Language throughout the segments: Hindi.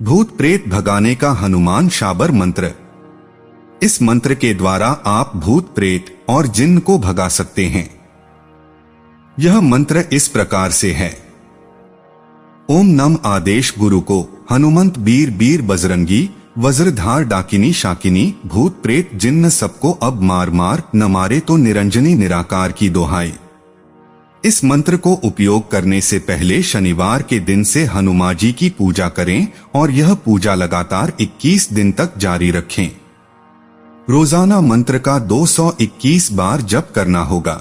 भूत प्रेत भगाने का हनुमान शाबर मंत्र। इस मंत्र के द्वारा आप भूत प्रेत और जिन्न को भगा सकते हैं। यह मंत्र इस प्रकार से है। ओम नम आदेश गुरु को हनुमंत बीर बीर बजरंगी वज्रधार डाकिनी शाकिनी भूत प्रेत जिन्न सबको अब मार मार न मारे तो निरंजनी निराकार की दोहाई। इस मंत्र को उपयोग करने से पहले शनिवार के दिन से हनुमान जी की पूजा करें और यह पूजा लगातार 21 दिन तक जारी रखें। रोजाना मंत्र का 221 बार जप करना होगा।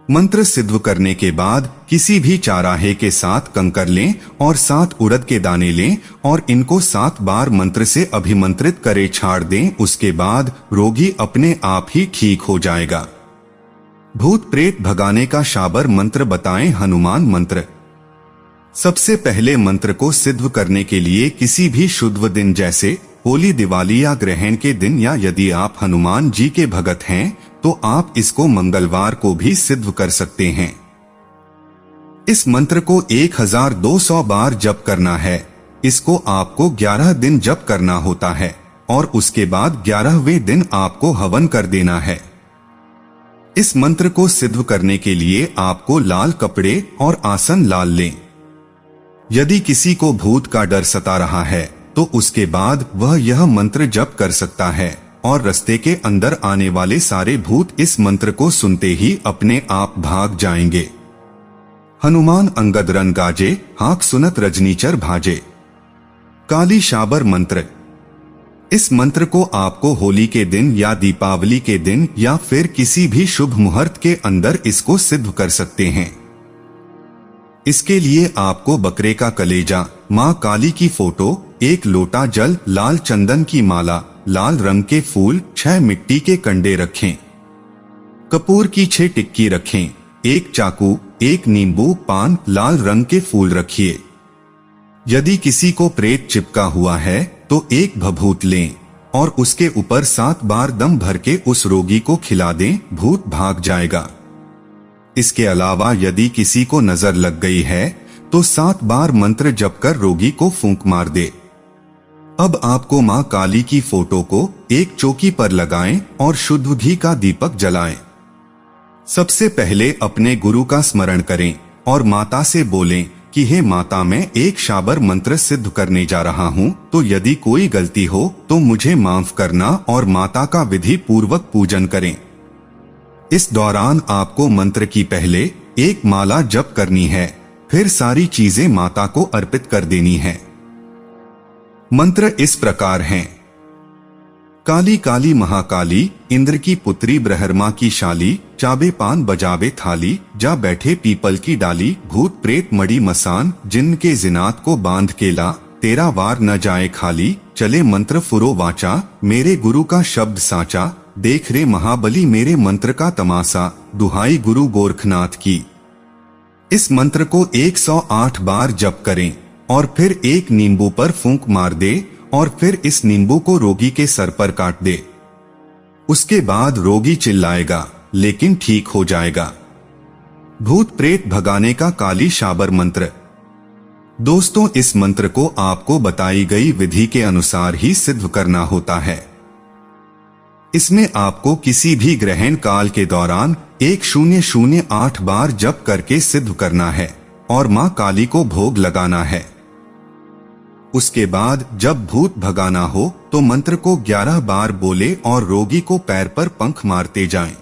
मंत्र सिद्ध करने के बाद किसी भी चाराहे के 7 कंकर लें और 7 उड़द के दाने लें और इनको 7 बार मंत्र से अभिमंत्रित करे छाड़ दें। उसके बाद रोगी अपने आप ही ठीक हो जाएगा। भूत प्रेत भगाने का शाबर मंत्र बताएं। हनुमान मंत्र। सबसे पहले मंत्र को सिद्ध करने के लिए किसी भी शुभ दिन जैसे होली, दिवाली या ग्रहण के दिन, या यदि आप हनुमान जी के भगत हैं तो आप इसको मंगलवार को भी सिद्ध कर सकते हैं। इस मंत्र को 1200 बार जप करना है। इसको आपको 11 दिन जप करना होता है और उसके बाद 11वें दिन आपको हवन कर देना है। इस मंत्र को सिद्ध करने के लिए आपको लाल कपड़े और आसन लाल लें। यदि किसी को भूत का डर सता रहा है तो उसके बाद वह यह मंत्र जप कर सकता है और रास्ते के अंदर आने वाले सारे भूत इस मंत्र को सुनते ही अपने आप भाग जाएंगे। हनुमान अंगद रन गाजे, हाक सुनत रजनीचर भाजे। काली शाबर मंत्र। इस मंत्र को आपको होली के दिन या दीपावली के दिन या फिर किसी भी शुभ मुहूर्त के अंदर इसको सिद्ध कर सकते हैं। इसके लिए आपको बकरे का कलेजा, मां काली की फोटो, 1 लोटा जल, लाल चंदन की माला, लाल रंग के फूल, 6 मिट्टी के कंडे रखें। कपूर की 6 टिक्की रखें। 1 चाकू, 1 नींबू, पान, लाल रंग के फूल रखिए। यदि किसी को प्रेत चिपका हुआ है तो 1 भभूत लें और उसके ऊपर 7 बार दम भर के उस रोगी को खिला दें, भूत भाग जाएगा। इसके अलावा यदि किसी को नजर लग गई है तो 7 बार मंत्र जप कर रोगी को फूंक मार दे। अब आपको मां काली की फोटो को एक चौकी पर लगाएं और शुद्ध घी का दीपक जलाएं। सबसे पहले अपने गुरु का स्मरण करें और माता से बोलें कि हे माता, मैं एक शाबर मंत्र सिद्ध करने जा रहा हूँ, तो यदि कोई गलती हो तो मुझे माफ करना और माता का विधि पूर्वक पूजन करें। इस दौरान आपको मंत्र की पहले 1 माला जप करनी है, फिर सारी चीजें माता को अर्पित कर देनी है। मंत्र इस प्रकार हैं। काली काली महाकाली, इंद्र की पुत्री ब्रह्मा की शाली, चाबे पान बजावे थाली, जा बैठे पीपल की डाली, भूत प्रेत मड़ी मसान, जिन्न के जिनात को बांध के ला, तेरा वार न जाए खाली, चले मंत्र फुरो वाचा, मेरे गुरु का शब्द साचा, देख रे महाबली मेरे मंत्र का तमाशा, दुहाई गुरु गोरखनाथ की। इस मंत्र को 108 बार जप करें और फिर 1 नींबू पर फूंक मार दे और फिर इस नींबू को रोगी के सर पर काट दे। उसके बाद रोगी चिल्लाएगा लेकिन ठीक हो जाएगा। भूत प्रेत भगाने का काली शाबर मंत्र। दोस्तों, इस मंत्र को आपको बताई गई विधि के अनुसार ही सिद्ध करना होता है। इसमें आपको किसी भी ग्रहण काल के दौरान 1008 बार जप करके सिद्ध करना है और मां काली को भोग लगाना है। उसके बाद जब भूत भगाना हो तो मंत्र को 11 बार बोले और रोगी को पैर पर पंख मारते जाएं।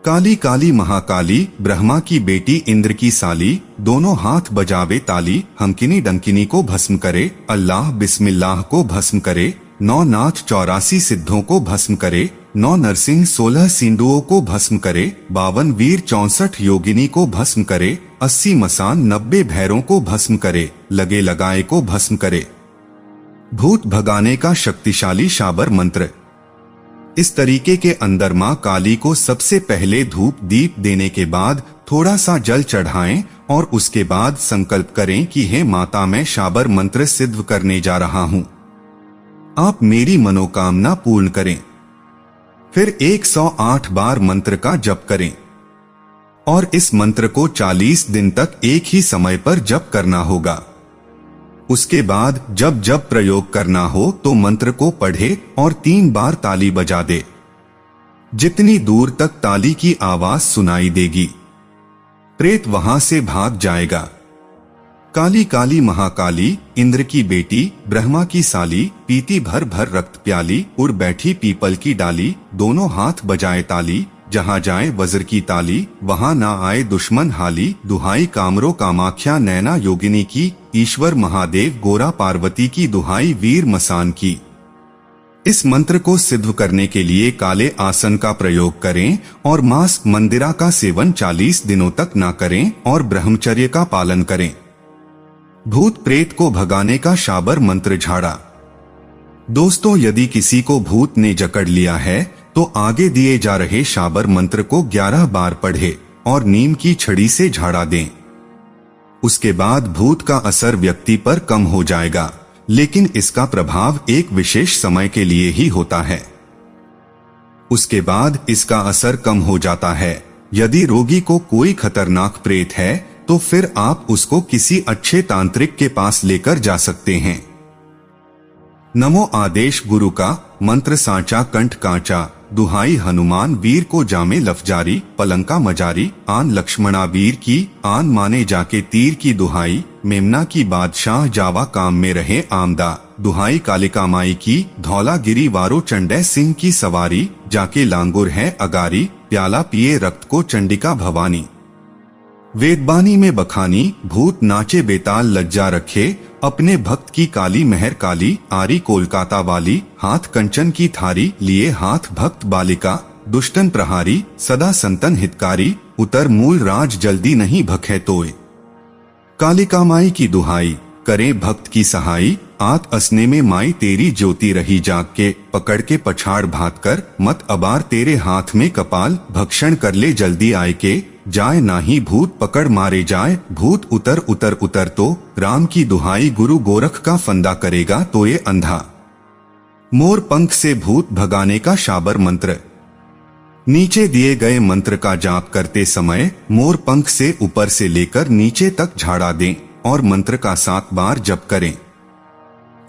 काली काली महाकाली, ब्रह्मा की बेटी इंद्र की साली, दोनों हाथ बजावे ताली, हमकिनी डंकिनी को भस्म करे, अल्लाह बिस्मिल्लाह को भस्म करे, 9 नाथ 84 सिद्धों को भस्म करे, 9 नरसिंह 16 सिंधुओं को भस्म करे, 52 वीर 64 योगिनी को भस्म करे, 80 मसान 90 भैरों को भस्म करे, लगे लगाए को भस्म करे। भूत भगाने का शक्तिशाली शाबर मंत्र। इस तरीके के अंदर मां काली को सबसे पहले धूप दीप देने के बाद थोड़ा सा जल चढ़ाएं और उसके बाद संकल्प करें कि हे माता, मैं शाबर मंत्र सिद्ध करने जा रहा हूँ, आप मेरी मनोकामना पूर्ण करें। फिर 108 बार मंत्र का जप करें और इस मंत्र को 40 दिन तक एक ही समय पर जप करना होगा। उसके बाद जब जब प्रयोग करना हो तो मंत्र को पढ़े और 3 बार ताली बजा दे। जितनी दूर तक ताली की आवाज सुनाई देगी, प्रेत वहां से भाग जाएगा। काली काली महाकाली, इंद्र की बेटी, ब्रह्मा की साली, पीती भर भर रक्त प्याली, उड़ बैठी पीपल की डाली, दोनों हाथ बजाए ताली, जहाँ जाए वज्र की ताली, वहाँ ना आए दुश्मन हाली, दुहाई कामरो कामाख्या नैना योगिनी की, ईश्वर महादेव गोरा पार्वती की, दुहाई वीर मसान की। इस मंत्र को सिद्ध करने के लिए काले आसन का प्रयोग करें और मांस मंदिरा का सेवन 40 दिनों तक ना करें और ब्रह्मचर्य का पालन करें। भूत प्रेत को भगाने का शाबर मंत्र झाड़ा। दोस्तों, यदि किसी को भूत ने जकड़ लिया है तो आगे दिए जा रहे शाबर मंत्र को 11 बार पढ़े और नीम की छड़ी से झाड़ा दें। उसके बाद भूत का असर व्यक्ति पर कम हो जाएगा, लेकिन इसका प्रभाव एक विशेष समय के लिए ही होता है। उसके बाद इसका असर कम हो जाता है। यदि रोगी को कोई खतरनाक प्रेत है तो फिर आप उसको किसी अच्छे तांत्रिक के पास लेकर जा सकते हैं। नमो आदेश गुरु का मंत्र सांचा कंठ कांचा, दुहाई हनुमान वीर को जामे लफजारी, पलंका मजारी, आन लक्ष्मणा वीर की, आन माने जाके तीर की दुहाई, मेमना की बादशाह जावा काम में रहे आमदा, दुहाई कालिका माई की, धौलागिरी वारो चंडै सिंह की सवारी, जाके लांगुर है अगारी, प्याला पिए रक्त को चंडिका भवानी। वेदबानी में बखानी, भूत नाचे बेताल लज्जा रखे, अपने भक्त की काली मेहर काली, आरी कोलकाता वाली, हाथ कंचन की थारी, लिए हाथ भक्त बालिका, दुष्टन प्रहारी, सदा संतन हितकारी, उतर मूल राज जल्दी नहीं भखे तोय। कालिका माई की दुहाई, करे भक्त की सहाई, आत असने में माई तेरी ज्योति रही जाग के, पकड़ के पछाड़ भात कर, मत अबार तेरे हाथ में कपाल, भक्षण कर ले जल्दी आए के, जाए नाही भूत पकड़ मारे जाए, भूत उतर उतर उतर तो, राम की दुहाई गुरु गोरख का फंदा करेगा तो ये अंधा। मोर पंख से भूत भगाने का शाबर मंत्र। नीचे दिए गए मंत्र का जाप करते समय मोर पंख से ऊपर से लेकर नीचे तक झाड़ा दें और मंत्र का 7 बार जप करें।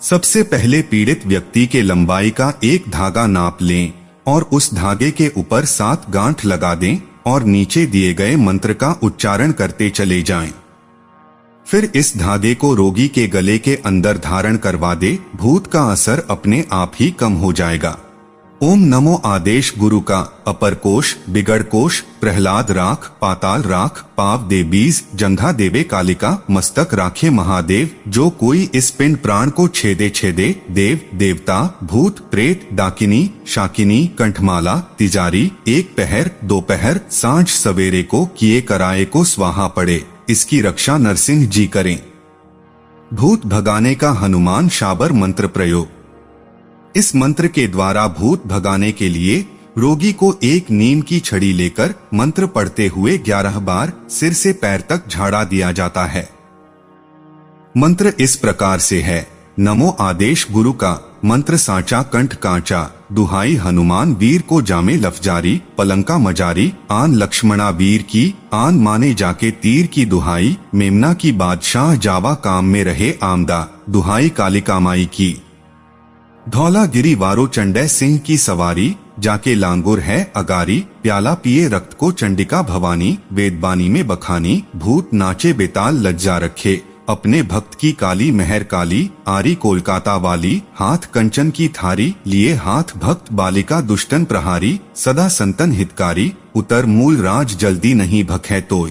सबसे पहले पीड़ित व्यक्ति के लंबाई का एक धागा नाप लें और उस धागे के ऊपर 7 गांठ लगा दें और नीचे दिए गए मंत्र का उच्चारण करते चले जाएं। फिर इस धागे को रोगी के गले के अंदर धारण करवा दे, भूत का असर अपने आप ही कम हो जाएगा। ओम नमो आदेश गुरु का अपर कोश, बिगड़ कोश, प्रहलाद राख, पाताल राख, पाव दे बीज, जंघा देवे कालिका, मस्तक राखे महादेव, जो कोई इस पिंड प्राण को छेदे छेदे, देव देवता भूत प्रेत डाकिनी शाकिनी कंठमाला तिजारी, 1 पहर 2 पहर सांझ सवेरे को किए कराए को स्वाहा पड़े, इसकी रक्षा नरसिंह जी करें। भूत भगाने का हनुमान शाबर मंत्र प्रयोग। इस मंत्र के द्वारा भूत भगाने के लिए रोगी को एक नीम की छड़ी लेकर मंत्र पढ़ते हुए 11 बार सिर से पैर तक झाड़ा दिया जाता है। मंत्र इस प्रकार से है। नमो आदेश गुरु का मंत्र सांचा कंठ कांचा, दुहाई हनुमान वीर को जामे लफजारी, पलंका मजारी, आन लक्ष्मणा वीर की, आन माने जाके तीर की दुहाई, मेमना की बादशाह जावा काम में रहे आमदा, दुहाई कालिका माई की, धौलागिरी वारो चंडै सिंह की सवारी, जाके लांगुर है अगारी, प्याला पिए रक्त को चंडिका भवानी, वेदबानी में बखानी, भूत नाचे बेताल लज्जा रखे, अपने भक्त की काली मेहर काली, आरी कोलकाता वाली, हाथ कंचन की थारी, लिए हाथ भक्त बालिका, दुष्टन प्रहारी, सदा संतन हितकारी, उतर मूल राज जल्दी नहीं भखे तोय।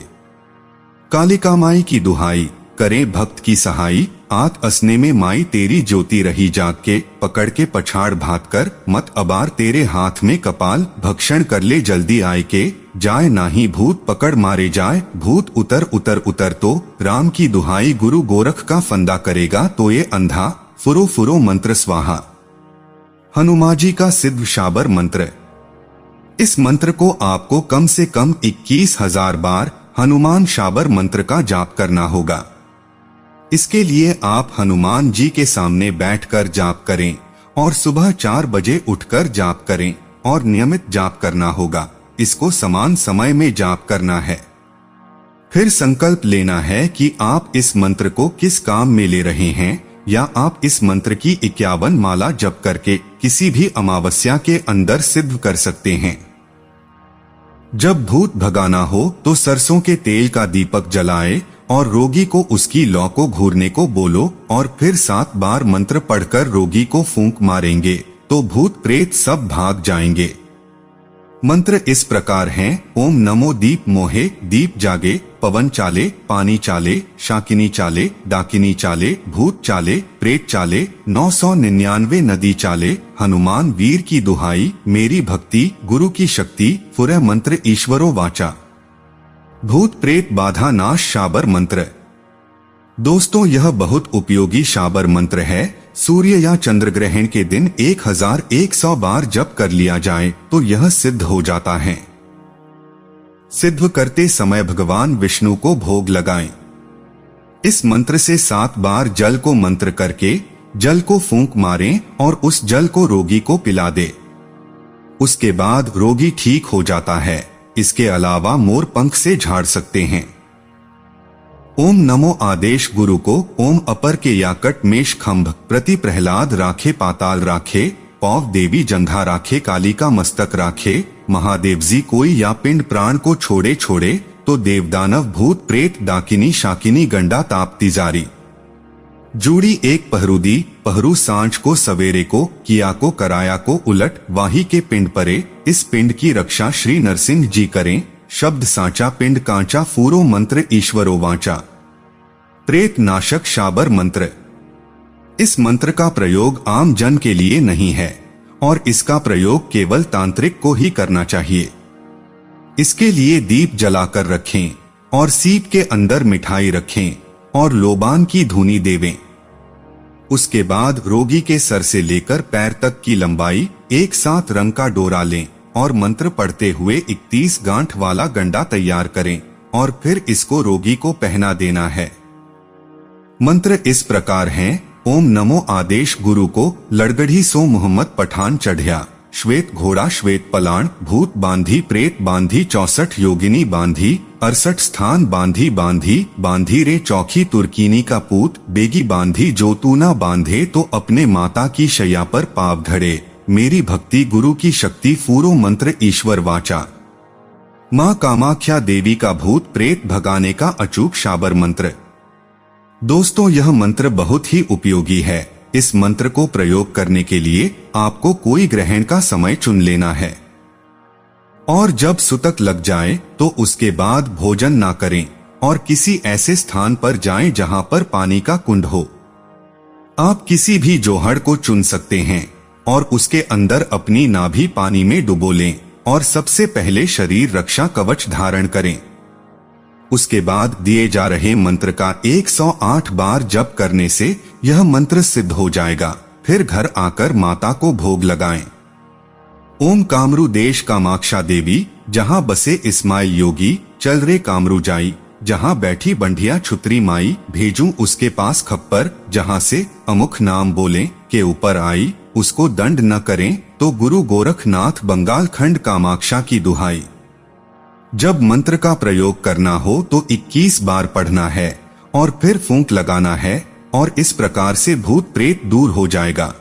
कालिका माई की दुहाई, करे भक्त की सहाई, आत असने में माई तेरी ज्योति रही जाग के, पकड़ के पछाड़ भात कर, मत अबार तेरे हाथ में कपाल, भक्षण कर ले जल्दी आए के, जाए नाही भूत पकड़ मारे जाए, भूत उतर उतर उतर तो, राम की दुहाई गुरु गोरख का फंदा करेगा तो ये अंधा, फुरो फुरो मंत्र स्वाहा। हनुमाजी का सिद्ध शाबर मंत्र। इस मंत्र को आपको कम से कम 21,000 बार हनुमान शाबर मंत्र का जाप करना होगा। इसके लिए आप हनुमान जी के सामने बैठकर जाप करें और सुबह 4 बजे उठकर जाप करें और नियमित जाप करना होगा। इसको समान समय में जाप करना है। फिर संकल्प लेना है कि आप इस मंत्र को किस काम में ले रहे हैं, या आप इस मंत्र की 51 माला जप करके किसी भी अमावस्या के अंदर सिद्ध कर सकते हैं। जब भूत भगाना हो तो सरसों के तेल का दीपक जलाए और रोगी को उसकी लौ को घूरने को बोलो और फिर 7 बार मंत्र पढ़कर रोगी को फूंक मारेंगे तो भूत प्रेत सब भाग जाएंगे। मंत्र इस प्रकार हैं: ओम नमो दीप मोहे, दीप जागे, पवन चाले, पानी चाले, शाकिनी चाले, डाकिनी चाले, भूत चाले, प्रेत चाले, 999 नदी चाले, हनुमान वीर की दुहाई, मेरी भक्ति, गुरु की शक्ति, फुरह मंत्र ईश्वरो वाचा। भूत प्रेत बाधा नाश शाबर मंत्र। दोस्तों, यह बहुत उपयोगी शाबर मंत्र है। सूर्य या चंद्र ग्रहण के दिन 1100 बार जप कर लिया जाए तो यह सिद्ध हो जाता है। सिद्ध करते समय भगवान विष्णु को भोग लगाएं। इस मंत्र से 7 बार जल को मंत्र करके जल को फूंक मारें और उस जल को रोगी को पिला दे। उसके बाद रोगी ठीक हो जाता है। इसके अलावा मोर पंख से झाड़ सकते हैं। ओम नमो आदेश गुरु को ओम अपर के याकट मेष खंभ प्रति प्रहलाद राखे पाताल राखे, पौव देवी जंघा राखे, काली का मस्तक राखे, महादेव जी कोई या पिंड प्राण को छोड़े छोड़े तो देवदानव भूत प्रेत डाकिनी शाकिनी गंडा ताप्ती जारी। जूड़ी एक पहरूदी, पहरू सांझ को सवेरे को, किया को कराया को उलट, वाही के पिंड परे, इस पिंड की रक्षा श्री नरसिंह जी करें, शब्द सांचा पिंड कांचा, फूरो मंत्र ईश्वरो वाचा। प्रेत नाशक शाबर मंत्र। इस मंत्र का प्रयोग आम जन के लिए नहीं है और इसका प्रयोग केवल तांत्रिक को ही करना चाहिए। इसके लिए दीप जलाकर रखें और सीप के अंदर मिठाई रखें और लोबान की धुनी देवें। उसके बाद रोगी के सर से लेकर पैर तक की लंबाई एक साथ रंग का डोरा लें और मंत्र पढ़ते हुए 31 गांठ वाला गंडा तैयार करें और फिर इसको रोगी को पहना देना है। मंत्र इस प्रकार हैं: ओम नमो आदेश गुरु को लड़गढ़ी सो मोहम्मद पठान चढ़िया, श्वेत घोड़ा श्वेत पलाण, भूत बांधी प्रेत बांधी, 64 योगिनी बांधी, 68 स्थान बांधी बांधी, बांधी रे चौखी तुर्कीनी का पूत, बेगी बांधी जो तू ना बांधे तो अपने माता की शैया पर पाव धड़े, मेरी भक्ति गुरु की शक्ति, फूरो मंत्र ईश्वर वाचा। माँ कामाख्या देवी का भूत प्रेत भगाने का अचूक शाबर मंत्र। दोस्तों, यह मंत्र बहुत ही उपयोगी है। इस मंत्र को प्रयोग करने के लिए आपको कोई ग्रहण का समय चुन लेना है और जब सुतक लग जाए तो उसके बाद भोजन ना करें और किसी ऐसे स्थान पर जाएं जहां पर पानी का कुंड हो। आप किसी भी जोहड़ को चुन सकते हैं और उसके अंदर अपनी नाभि पानी में डुबो लें और सबसे पहले शरीर रक्षा कवच धारण करें। उसके बाद दिए जा रहे मंत्र का 108 बार जप करने से यह मंत्र सिद्ध हो जाएगा। फिर घर आकर माता को भोग लगाएं। ओम कामरू देश कामाक्षा देवी, जहां बसे इस्माइल योगी, चल रे कामरू जाई, जहां बैठी बंढिया छुत्री माई, भेजूं उसके पास खप्पर, जहां से अमुख नाम बोले के ऊपर आई, उसको दंड न करें तो गुरु गोरखनाथ बंगाल खंड कामाक्षा की दुहाई। जब मंत्र का प्रयोग करना हो तो 21 बार पढ़ना है और फिर फूंक लगाना है और इस प्रकार से भूत प्रेत दूर हो जाएगा।